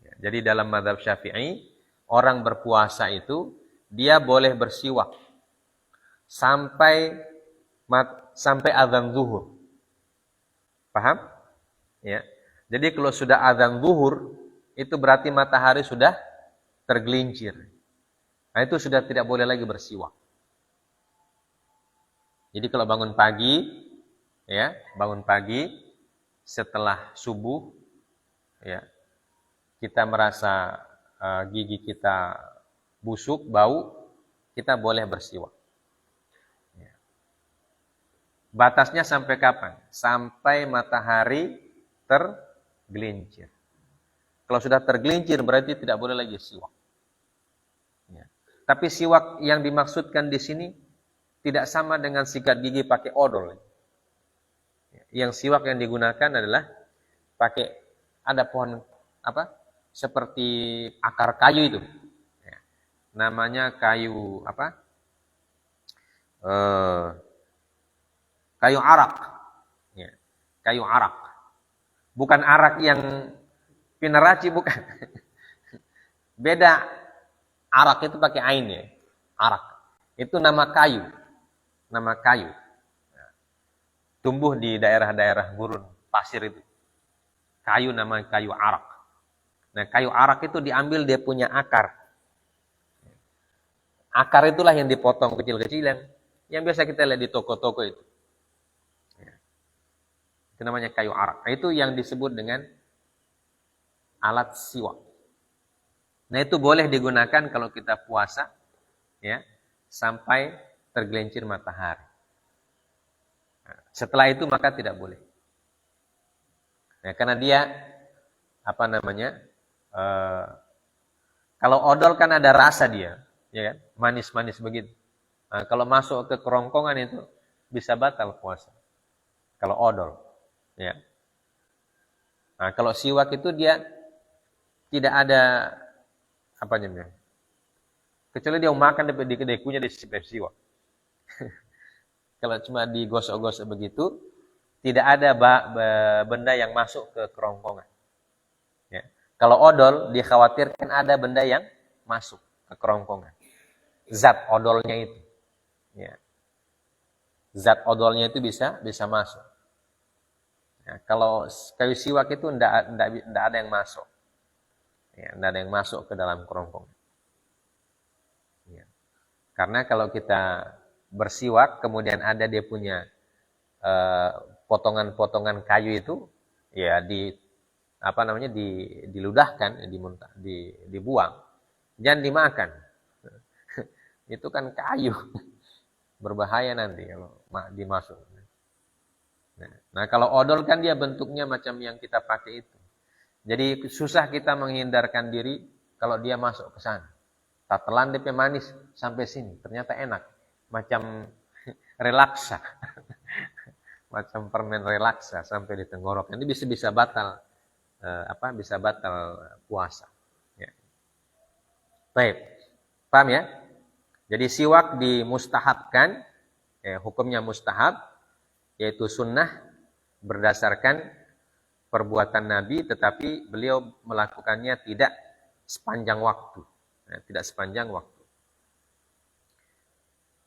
Ya, jadi dalam mazhab Syafi'i, orang berpuasa itu dia boleh bersiwak sampai azan zuhur. Paham? Ya. Jadi kalau sudah azan zuhur, itu berarti matahari sudah tergelincir. Nah, itu sudah tidak boleh lagi bersiwak. Jadi kalau bangun pagi, ya, setelah subuh, ya, kita merasa gigi kita busuk, bau, kita boleh bersiwak. Ya. Batasnya sampai kapan? Sampai matahari tergelincir. Kalau sudah tergelincir berarti tidak boleh lagi siwak. Ya. Tapi siwak yang dimaksudkan di sini tidak sama dengan sikat gigi pakai odol. Yang siwak yang digunakan adalah pakai ada pohon apa? Seperti akar kayu itu. Ya. Namanya kayu apa? Kayu arak. Ya. Kayu arak. Bukan arak yang pinaraci, bukan. Beda. Arak itu pakai ain ya. Arak. Itu nama kayu. Nama kayu. Tumbuh di daerah-daerah gurun pasir itu. Kayu namanya kayu arak. Nah, kayu arak itu diambil dia punya akar. Akar itulah yang dipotong kecil-kecilan. Yang biasa kita lihat di toko-toko itu. Itu namanya kayu arak. Nah, itu yang disebut dengan alat siwak. Nah, itu boleh digunakan kalau kita puasa, ya, sampai tergelincir matahari. Nah, setelah itu maka tidak boleh. Nah, karena dia apa namanya? Kalau odol kan ada rasa dia, ya kan? Manis-manis begitu. Nah, kalau masuk ke kerongkongan itu bisa batal puasa. Kalau odol, ya. Nah, kalau siwak itu dia tidak ada apa namanya? Kecuali dia makan di kedekunya di siwak. Kalau cuma digosok-gosok begitu, tidak ada benda yang masuk ke kerongkongan. Ya. Kalau odol, dikhawatirkan ada benda yang masuk ke kerongkongan. Zat odolnya itu. Ya. Zat odolnya itu bisa masuk. Ya, kalau kayu siwak itu tidak ada yang masuk. Ya, tidak ada yang masuk ke dalam kerongkongan. Ya. Karena kalau kita bersiwak, kemudian ada dia punya potongan-potongan kayu itu, ya diludahkan, dibuang, jangan dimakan. Itu kan kayu, berbahaya nanti kalau dimasuk. Nah, kalau odol kan dia bentuknya macam yang kita pakai itu. Jadi susah kita menghindarkan diri kalau dia masuk ke sana. Tak telan dia manis sampai sini, ternyata enak, macam relaksa, macam permen relaksa sampai di tenggorokan. Ini bisa batal. Bisa batal puasa. Ya. Baik, paham ya? Jadi siwak dimustahabkan, hukumnya mustahab, yaitu sunnah berdasarkan perbuatan Nabi, tetapi beliau melakukannya tidak sepanjang waktu, tidak sepanjang waktu.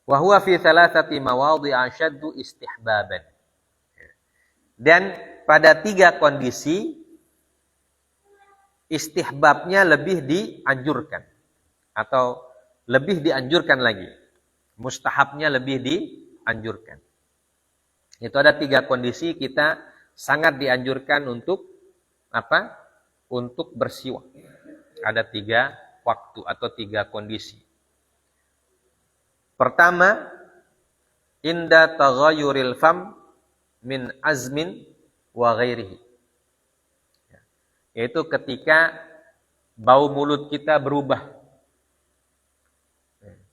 Wa huwa fi thalathati mawadhi' ashaddu istihbaban. Dan pada 3 kondisi istihbabnya lebih dianjurkan atau lebih dianjurkan lagi. Mustahabnya lebih dianjurkan. Itu ada 3 kondisi kita sangat dianjurkan untuk apa? Untuk bersiwak. Ada 3 waktu atau 3 kondisi. Pertama, inda taghayyuril fam min azmin wa ghairihi. Yaitu ketika bau mulut kita berubah.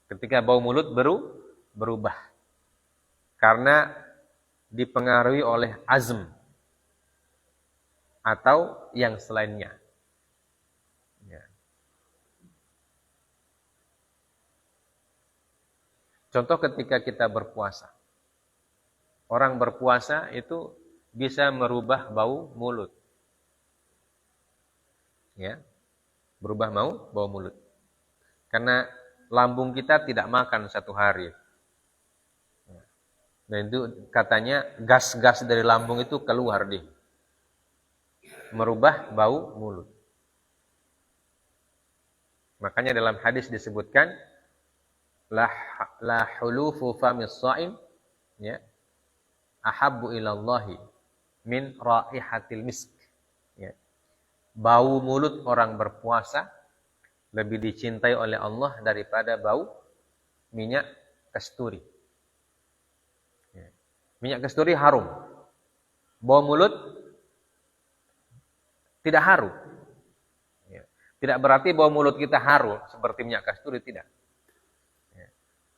Ketika bau mulut berubah. Karena dipengaruhi oleh azm atau yang selainnya. Ya. Contoh ketika kita berpuasa. Orang berpuasa itu bisa merubah bau mulut. Ya. Berubah bau mulut. Karena lambung kita tidak makan satu hari. Dan itu katanya gas-gas dari lambung itu keluar deh. Merubah bau mulut. Makanya dalam hadis disebutkan la hulufu famis shaim ya ahabbu ilallahi min raihatil misk. Ya. Bau mulut orang berpuasa lebih dicintai oleh Allah daripada bau minyak kasturi. Ya. Minyak kasturi harum. Bau mulut tidak harum. Ya. Tidak berarti bau mulut kita harum seperti minyak kasturi, tidak. Ya.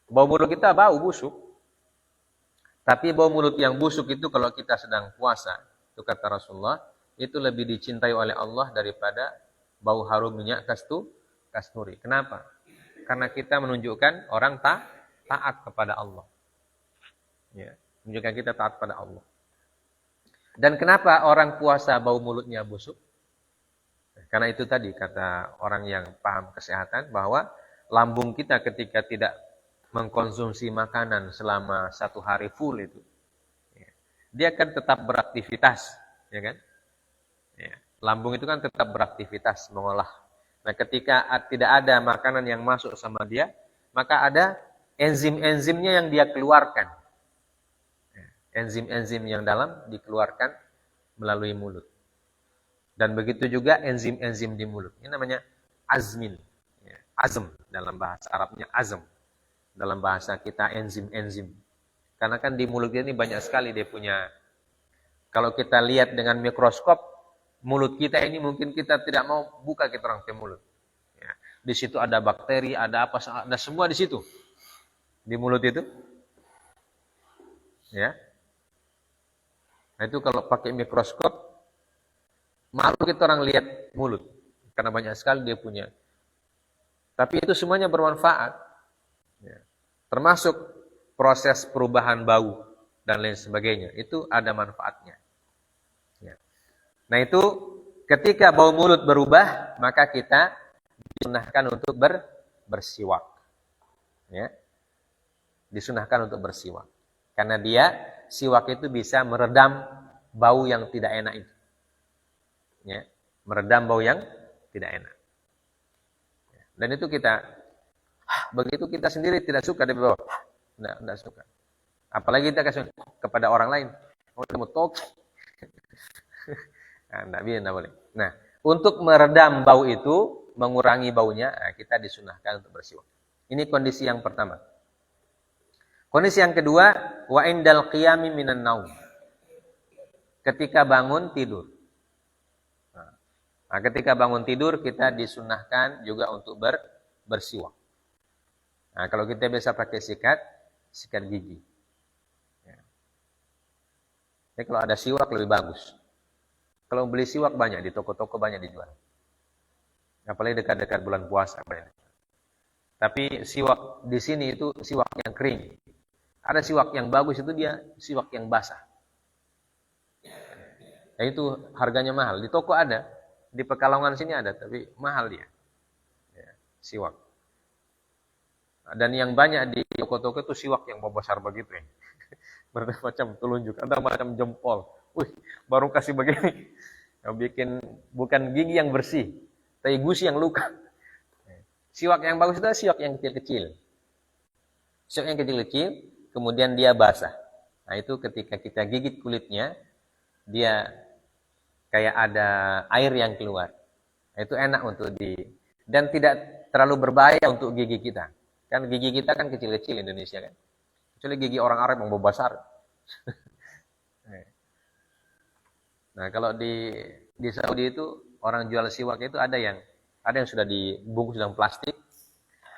Bau mulut kita bau busuk. Tapi bau mulut yang busuk itu kalau kita sedang puasa, itu kata Rasulullah, itu lebih dicintai oleh Allah daripada bau harum minyak kasturi. Kenapa? Karena kita menunjukkan orang taat kepada Allah. Ya, menunjukkan kita taat pada Allah. Dan kenapa orang puasa bau mulutnya busuk? Karena itu tadi kata orang yang paham kesehatan bahwa lambung kita ketika tidak mengkonsumsi makanan selama 1 hari full itu, ya, dia akan tetap beraktivitas, ya kan? Ya, lambung itu kan tetap beraktivitas mengolah. Nah, ketika tidak ada makanan yang masuk sama dia, maka ada enzim-enzimnya yang dia keluarkan. Ya, enzim-enzim yang dalam dikeluarkan melalui mulut. Dan begitu juga enzim-enzim di mulut. Ini namanya azmin. Ya, azm dalam bahasa Arabnya azm. Dalam bahasa kita enzim-enzim. Karena kan di mulut ini banyak sekali dia punya. Kalau kita lihat dengan mikroskop, mulut kita ini mungkin kita tidak mau buka kita orang ke mulut. Ya, di situ ada bakteri, ada apa, ada semua di situ. Di mulut itu. Ya. Nah itu kalau pakai mikroskop, malu kita orang lihat mulut. Karena banyak sekali dia punya. Tapi itu semuanya bermanfaat. Ya. Termasuk proses perubahan bau dan lain sebagainya. Itu ada manfaatnya. Ya. Nah itu ketika bau mulut berubah, maka kita disunahkan untuk bersiwak. Ya. Disunahkan untuk bersiwak. Karena dia, siwak itu bisa meredam bau yang tidak enak itu. Ya, meredam bau yang tidak enak. Dan itu kita, begitu kita sendiri tidak suka di bawah, tidak suka. Apalagi kita kasih kepada orang lain, oh kamu tok, nah, tidak boleh. Nah, untuk meredam bau itu, mengurangi baunya, kita disunahkan untuk bersiwak. Ini kondisi yang pertama. Kondisi yang kedua, wa indal qiyami minan naum. Ketika bangun tidur. Nah, ketika bangun tidur kita disunahkan juga untuk bersiwak. Nah, kalau kita bisa pakai sikat gigi. Ya. Jadi kalau ada siwak lebih bagus. Kalau beli siwak banyak di toko-toko banyak dijual. Apalagi dekat-dekat bulan puasa banyak. Tapi siwak di sini itu siwak yang kering. Ada siwak yang bagus itu dia siwak yang basah. Ya, itu harganya mahal. Di toko ada. Di Pekalongan sini ada, tapi mahal dia. Ya, siwak. Dan yang banyak di toko-toko itu siwak yang besar begitu ya. Macam telunjuk, ada macam jempol. Wih, baru kasih begini. Yang bikin bukan gigi yang bersih, tapi gusi yang luka. Siwak yang bagus itu siwak yang kecil-kecil. Siwak yang kecil-kecil, kemudian dia basah. Nah itu ketika kita gigit kulitnya, dia kayak ada air yang keluar. Itu enak untuk dan tidak terlalu berbahaya untuk gigi kita. Kan gigi kita kan kecil-kecil Indonesia kan. Kecuali gigi orang Arab yang besar. Nah, kalau di Saudi itu orang jual siwak itu ada yang sudah dibungkus dalam plastik,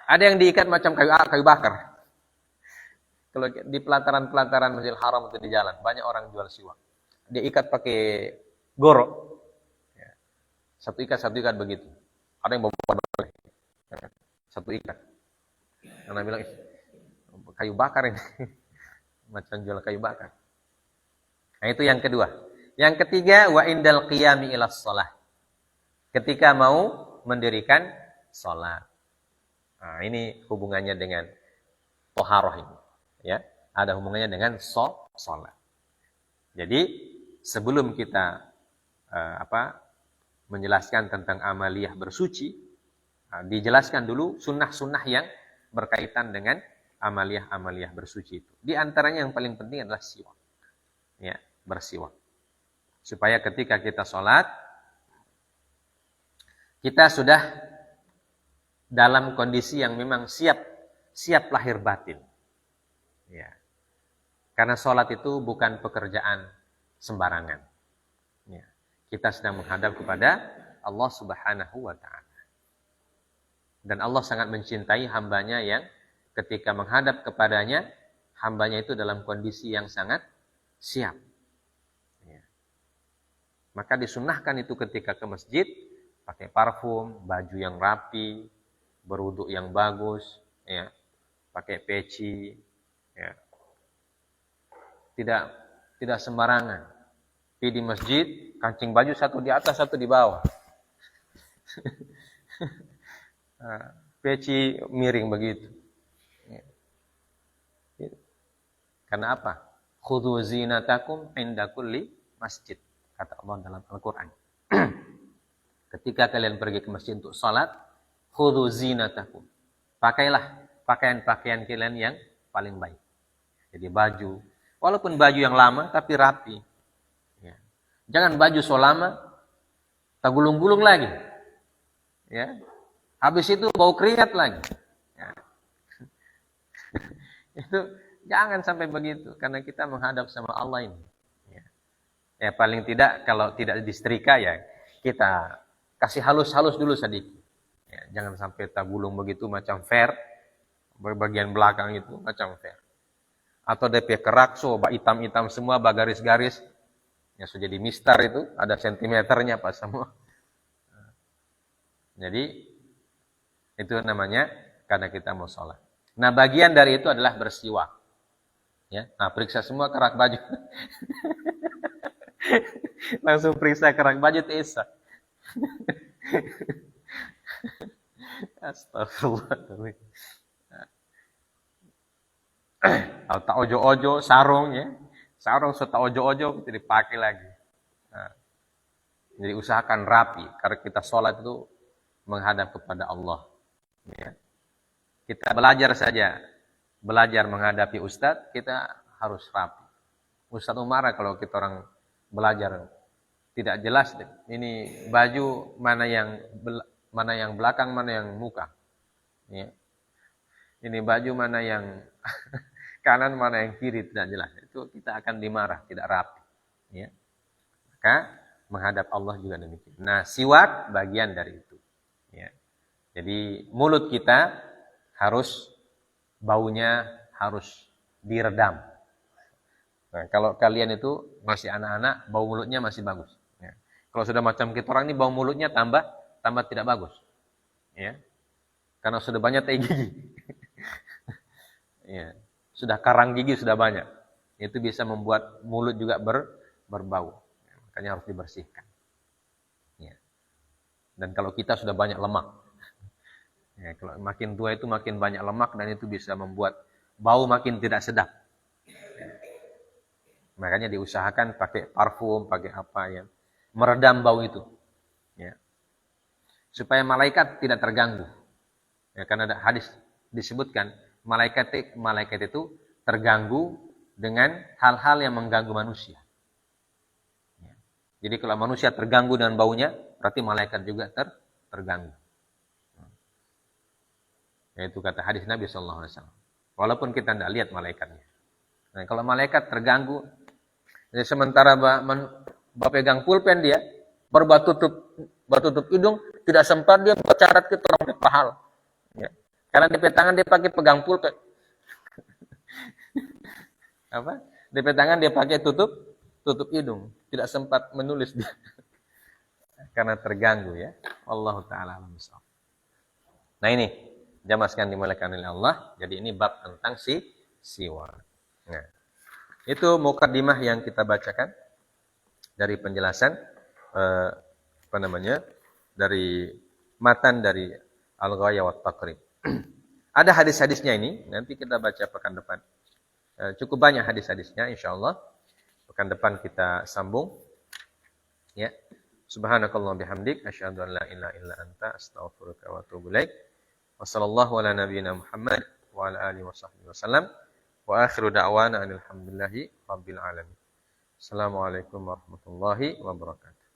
ada yang diikat macam kayu bakar. Kalau di pelataran Masjidil Haram itu di jalan, banyak orang jual siwak. Dia ikat pakai gorok. Ya. Satu ikat begitu. Ada yang bawa satu ikat. Karena bilang, kayu bakar ini. Macam jual kayu bakar. Nah, itu yang kedua. Yang ketiga, wa indal qiyami ilas shalah. Ketika mau mendirikan salat. Nah, ini hubungannya dengan toharoh ini. Ya, ada hubungannya dengan salat. Jadi, sebelum kita menjelaskan tentang amaliyah bersuci, dijelaskan dulu sunnah-sunnah yang berkaitan dengan amaliyah bersuci itu. Di antaranya yang paling penting adalah siwak. Ya, bersiwak. Supaya ketika kita sholat, kita sudah dalam kondisi yang memang siap lahir batin. Ya. Karena sholat itu bukan pekerjaan sembarangan. Ya. Kita sedang menghadap kepada Allah Subhanahu wa Ta'ala. Dan Allah sangat mencintai hambanya yang ketika menghadap kepadanya, hambanya itu dalam kondisi yang sangat siap. Ya. Maka disunnahkan itu ketika ke masjid, pakai parfum, baju yang rapi, berwudu yang bagus, ya, pakai peci, ya. Tidak sembarangan. Pergi di masjid, kancing baju satu di atas, satu di bawah. Peci miring begitu. Ya. Karena apa? Khudhu zinatakum inda kulli masjid, kata Allah dalam Al-Quran. Ketika kalian pergi ke masjid untuk salat, khudhu zinatakum. Pakailah pakaian-pakaian kalian yang paling baik. Jadi baju, walaupun baju yang lama tapi rapi. Ya. Jangan baju so lama, tak gulung-gulung lagi. Ya. Habis itu bau keringat lagi. Ya. Itu jangan sampai begitu, karena kita menghadap sama Allah ini. Ya, paling tidak kalau tidak disetrika ya kita kasih halus-halus dulu sedikit. Ya, jangan sampai tabulung begitu macam fair, bagian belakang itu macam fair. Atau DP kerak, so hitam-hitam semua, garis-garis. Ya sudah jadi mistar itu, ada sentimeternya apa semua. Jadi itu namanya karena kita mau sholat. Nah, bagian dari itu adalah bersiwak. Ya, nah periksa semua kerak baju. Langsung periksa kerak baju Isa. Astagfirullah. Kalau tak ojo-ojo sarung ya. Sarung so tak ojo-ojo kita dipakai lagi. Nah, jadi usahakan rapi karena kita sholat itu menghadap kepada Allah. Ya. Kita belajar saja. Belajar menghadapi ustadz, kita harus rapi. Ustadz marah kalau kita orang belajar tidak jelas. Ini baju mana yang belakang, mana yang muka. Ya. Ini baju mana yang kanan, mana yang kiri, tidak jelas. Itu kita akan dimarah, tidak rapi. Ya. Maka menghadap Allah juga demikian. Nah, siwak bagian dari itu. Ya. Jadi mulut kita harus, baunya harus diredam. Nah, kalau kalian itu masih anak-anak, bau mulutnya masih bagus. Ya. Kalau sudah macam kita orang ini, bau mulutnya tambah tidak bagus. Ya. Karena sudah banyak tai gigi. Ya. Sudah karang gigi sudah banyak. Itu bisa membuat mulut juga berbau. Ya, makanya harus dibersihkan. Ya. Dan kalau kita sudah banyak lemak. Ya, kalau makin tua itu makin banyak lemak dan itu bisa membuat bau makin tidak sedap. Ya. Makanya diusahakan pakai parfum, pakai apa ya, meredam bau itu. Ya. Supaya malaikat tidak terganggu. Ya, karena ada hadis disebutkan malaikat itu terganggu dengan hal-hal yang mengganggu manusia. Ya. Jadi kalau manusia terganggu dengan baunya, berarti malaikat juga terganggu. Yaitu kata hadis Nabi sallallahu alaihi wasallam. Walaupun kita tidak lihat malaikatnya. Nah, kalau malaikat terganggu, jadi sementara pegang pulpen dia, baru tutup hidung, tidak sempat dia bercarat ke orang pahal. Ya. Karena di tangan dia pakai pegang pulpen. Apa? Di tangan dia pakai tutup hidung, tidak sempat menulis dia. Karena terganggu ya. Allah taala alam. Nah ini jamaah sekalian dimuliakan oleh Allah. Jadi ini bab tentang siwak. Nah, itu mukaddimah yang kita bacakan dari penjelasan dari matan dari Al-Ghayah wa Taqrib. Ada hadis-hadisnya ini, nanti kita baca pekan depan. Cukup banyak hadis-hadisnya insyaallah. Pekan depan kita sambung. Ya. Subhanakallah bihamdik asyhadu an la ilaha illa anta astaghfiruka wa atubu ilaik. Wassallallahu ala nabiyyina Muhammad wa ala alihi washabbihi wasallam. Wa akhiru da'wana alhamdulillahi rabbil alamin. Assalamualaikum warahmatullahi wabarakatuh.